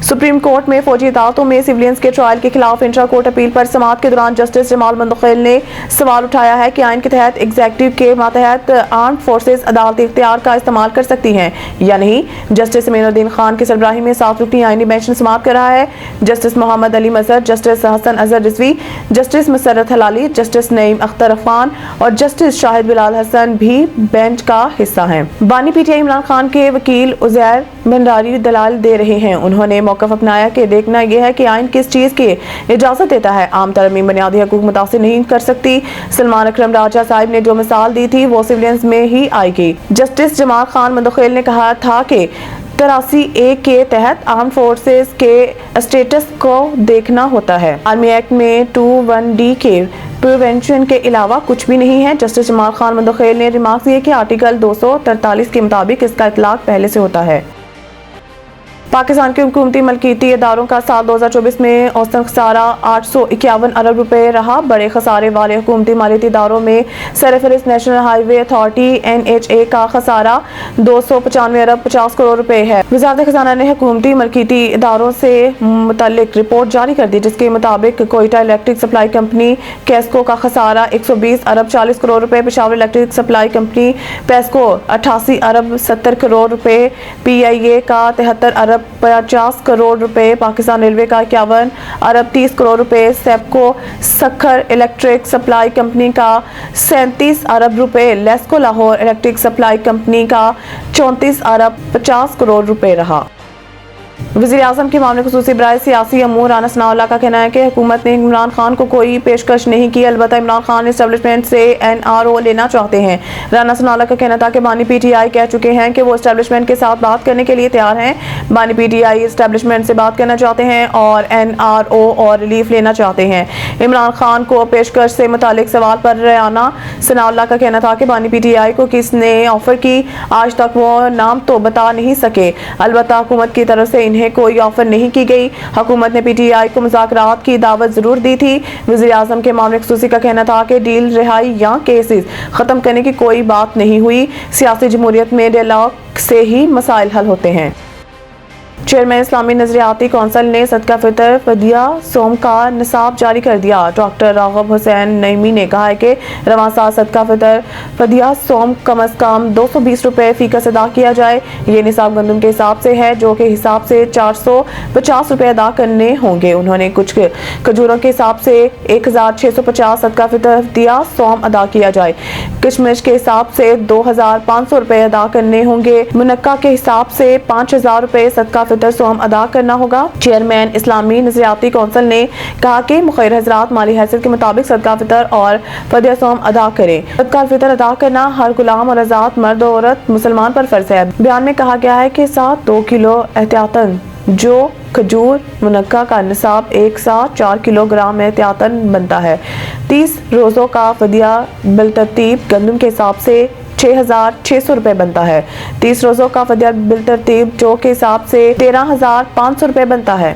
Supreme court में फौजी अदालतों में सिविलियंस के ट्रायल के खिलाफ इंट्रा कोर्ट अपील पर समाअत के दौरान जस्टिस जमाल मंदखिल ने सवाल उठाया है कि आइन के तहत एग्जीक्यूटिव के मातहत आर्म्ड फोर्सेस अदालती इख्तियार का इस्तेमाल कर सकती हैं या नहीं। जस्टिस अमीनुद्दीन खान की सरबराही में 7 रुकनी आइनी बेंच ने समाअत कर रहा है। जस्टिस मोहम्मद अली मजहर, जस्टिस हसन अजहर रिजवी, जस्टिस मुसर्रत हलाली, जस्टिस नईम अख्तर अफगान और जस्टिस शाहिद बिलाल हसन भी बेंच का हिस्सा हैं। बानी पीटीआई इमरान खान के वकील उजैर भंडारी दलाल दे रहे हैं। उन्होंने मौक़िफ़ अपनाया कि देखना यह है कि आइन किस चीज़ की इजाज़त देता है। आम तरमीम बुनियादी हकूक़ मुतासिर नहीं कर सकती। सलमान अकरम राजा साहिब ने जो मिसाल दी थी वो सिविलियंस में ही आएगी। जस्टिस जमाल खान मंदखिल ने कहा था कि 83A के तहत आर्म फोर्सेस के स्टेटस को देखना होता है। आर्मी एक्ट में 21D के प्रिवेंशन के अलावा कुछ भी नहीं है। जस्टिस जमाल खान मंदखिल ने रिमार्क किए कि आर्टिकल 243 के मुताबिक इसका इतलाक पहले से होता है। पाकिस्तान के हुकूमती मलकीती इदारों का साल 2024 में औसतन खसारा 851 अरब रुपए रहा। बड़े खसारे वाले हुकूमती मालियाती इदारों में सरफहरिस्त नेशनल हाईवे अथॉरिटी NHA का खसारा 295 अरब 50 करोड़ रुपए है। वज़ारत खजाना ने हुकूमती मलकीती इदारों से मुतल्लिक रिपोर्ट जारी कर दी, जिसके मुताबिक कोयटा इलेक्ट्रिक सप्लाई कंपनी कैस्को का खसारा 120 अरब 40 करोड़ रुपए, Peshawar electric supply company PESCO 88 अरब 70 करोड़ रुपए, PIA का 73 अरब 50 करोड़ रुपए, पाकिस्तान रेलवे का 51 अरब 30 करोड़ रुपए, सेप्को सखर इलेक्ट्रिक सप्लाई कंपनी का 37 अरब रुपए, LESCO Lahore electric supply company का 34 अरब 50 करोड़ रुपए रहा। वज़ीर आज़म के मामले खुसूसी बराए सियासी अमूर राना सनाउल्लाह का कहना है कि हुकूमत ने इमरान खान को कोई पेशकश नहीं की, अलबत्ता इमरान खान एस्टेब्लिशमेंट से NRO लेना चाहते हैं। राना सनाउल्लाह का कहना था कि बानी PTI कह चुके हैं कि वो एस्टेब्लिशमेंट के साथ बात करने के लिए तैयार हैं। बानी PTI एस्टेब्लिशमेंट से बात करना चाहते हैं और NRO और रिलीफ लेना चाहते हैं। इमरान खान को पेशकश से मुतालिक सवाल पर राना सनाउल्लाह का कहना था कि बानी PTI को किसने ऑफर की, आज तक वो नाम तो बता नहीं सके, अलबत्ता हुकूमत की तरफ से इन्हें कोई ऑफर नहीं की गई। हुकूमत ने PTI को मुज़ाकरात की दावत जरूर दी थी। वज़ीर आज़म के मामले खुसूसी का कहना था कि डील, रिहाई या केसेस खत्म करने की कोई बात नहीं हुई। सियासी जमहूरियत में डायलॉग से ही मसाइल हल होते हैं। चेयरमैन इस्लामी नजरियाती कौंसिल ने सदका फितर फदिया सोम का निसाब जारी कर दिया। डॉक्टर राग़ब हुसैन नईमी ने कहा है कि रवां साल सदका फितर फदिया सोम कम अज कम 220 रुपए फीकस अदा किया जाए। ये निसाब गंदम के हिसाब से है, जो के हिसाब से 450 रुपए अदा करने होंगे। उन्होंने कुछ खजूरों के हिसाब से 1650 सदका फितर फदिया सोम अदा किया जाए। किशमिश के हिसाब से 2500 रुपए अदा करने होंगे। मुनक्का के हिसाब से 5000 रुपए सदका फितर सोम अदा करना होगा। चेयरमैन इस्लामी नजरियाती कौंसिल ने कहा कि मुखैर हजरात माली हैसियत के मुताबिक सदका फितर और फदिया सोम अदा करें। सदका फितर अदा करना हर गुलाम और आजाद मर्द और औरत मुसलमान पर फर्ज है। बयान में कहा गया है कि साथ 2 किलो एहतियातन जो खजूर मुनक्का का निसाब एक साथ 4 किलोग्राम एहतियातन बनता है। 30 रोज़ों का फदिया बिलतरतीब गंदम के हिसाब से 6600 रुपए बनता है। 30 रोज़ों का फदिया बिलतरतीब जो के हिसाब से 13500 रुपए बनता है।